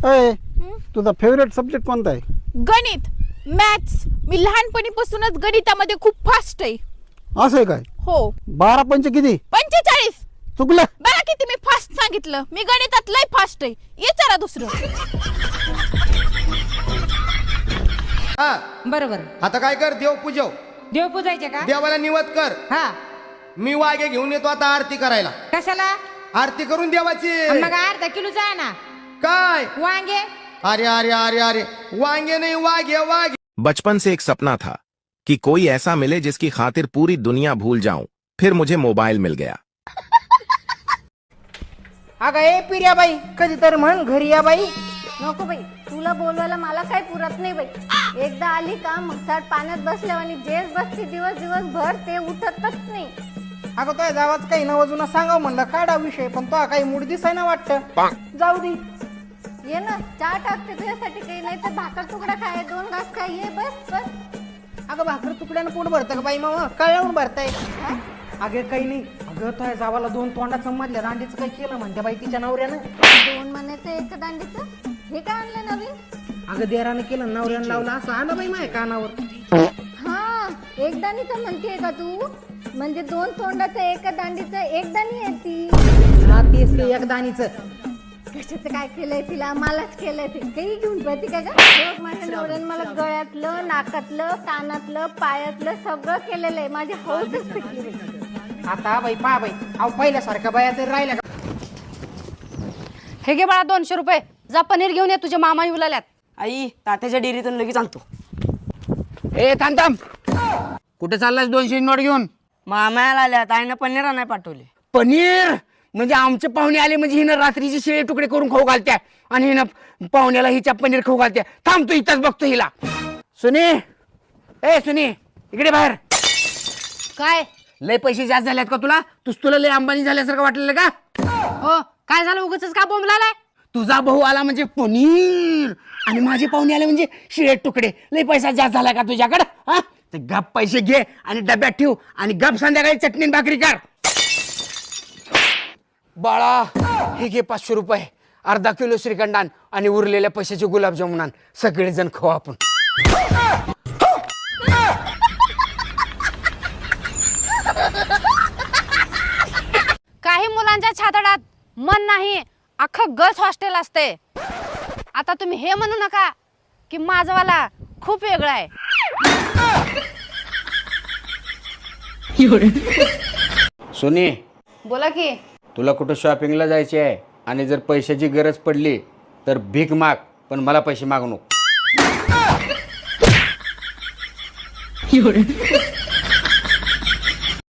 अय तुझा favourite subject कोणता आहे? गणित, मॅथ्स. मी लहानपणीपासूनच गणितामध्ये खूप फास्ट आहे. असं आहे काय? हो. 12 पंच किती? 45. चुकलं. बघा किती मी फास्ट सांगितलं. मी गणितात लय फास्ट आहे. विचारा दुसरं. हा बरोबर. आता काय कर, देव पूजव. देव पूजायचे का? देवाला निवत कर. हा. मी वाघे घेऊन येतो आता आरती करायला. कशाला? आरती करून देवाची. मग अर्धा किलोचा आहे ना. काय? वांगे. अरे अरे अरे अरे, वांगे नाही, वाघे वाघे. बचपन से एक सपना था कि कोई ऐसा मिले जिसकी खातिर पूरी दुनिया भूल जाऊं। फिर मुझे मोबाइल मिल गया। अगं ए पिर्या बाई, कधी तर म्हण घरी या बाई. नको बाई, तुला बोलवायला मला काही पुरत नाही बाई. एकदा आली का मसाड पाण्यात बसल्यावर आणि जेच बसती दिवसभर ते उठतच नाही. अगं तो जावाच काही नवं जुनं सांगाव म्हणलं काढा विषय, पण तो काही मूड दिसाय ना वाटतं. जाऊ दे. ये ना, चहा टाकते तुझ्यासाठी, काही नाही तर भाकर तुकडा खाय, 2 घास खाय, ये बस बस. अगं भाकर तुकड्यानं पोट भरतं का बाई? मामा कळवून भरताय. अगं काही नाही. अगं तो जावाला 2 तोंडाचं मधल्या दांडीचं काही केलं म्हणते बाई तिच्या नवऱ्यानं. 2 महिन्याचं एक दांडीचं हे काय आणलं नवीन? अगं देरानं केलं, नवऱ्यानं लावलं, असं आलं बाई माझ्या कानावर. हा, एक दाणीचं म्हणतेय का तू? म्हणजे 2 तोंडाचं एक दांडीचं एक दाणी आहे ती. हा तेच ते एक दाणीचं. कशाचं काय केलंय तिला? मलाच केलंय ते. काही घेऊन पळते का ग? माझ्या नवऱ्यानं मला गळ्यातलं, नाकातलं, कानातलं, पायातलं सगळं केलेलं आहे. माझी हौसच पिटली. आता बाई पहा बाई, अहो पहिल्यासारख्या बाया तरी राहिल्या का? हे घे बाळा 200 रुपये. जा पनीर घेऊन ये, तुझ्या मामा येऊ लागल्यात. आई तात्याच्या डेअरीतून लगेच आणतो. ए थांब थांब, कुठे चाललास 200 नोट घेऊन? मामाला आल्यात, आईनं पनीर आणाय पाठवले. पनीर म्हणजे आमचे पाहुणे आले म्हणजे हिनं रात्रीचे शिळे तुकडे करून खाऊ घालत्या आणि हिनं पाहुण्याला हिच्या पनीर खाऊ घालत्या. थांब तू इथंच बघतो हिला. सुनी, ए सुनी, इकडे बाहेर. काय लय पैसे जास्त झालेत का तुला? तुला लय अंबानी झाल्यासारखं वाटलेलं का? हो, काय झालं? उगाचच का बोंबलालाय? तुझा भाऊ आला म्हणजे पनीर आणि माझे पाहुणे आले म्हणजे शिळे तुकडे. लय पैसा जास्त झाला का तुझ्याकडं? हा, ते गप पैसे घे आणि डब्यात ठेव आणि गप संध्याकाळी चटणी आणि भाकरी कर. बाळा हे घे 500 रुपये, अर्धा किलो श्रीखंडान आणि उरलेल्या पैशाचे गुलाबजामुन आण. सगळेजण खाऊ आपण. काही मुलांच्या छातडात मन नाही, अख्खं गर्ल्स हॉस्टेल असते. आता तुम्ही हे म्हणू नका की माझवाला खूप वेगळा आहे. सोनी, बोला की. तुला कुठं शॉपिंगला जायचे आहे आणि जर पैशाची गरज पडली तर भीक माग, पण मला पैसे मागू नको.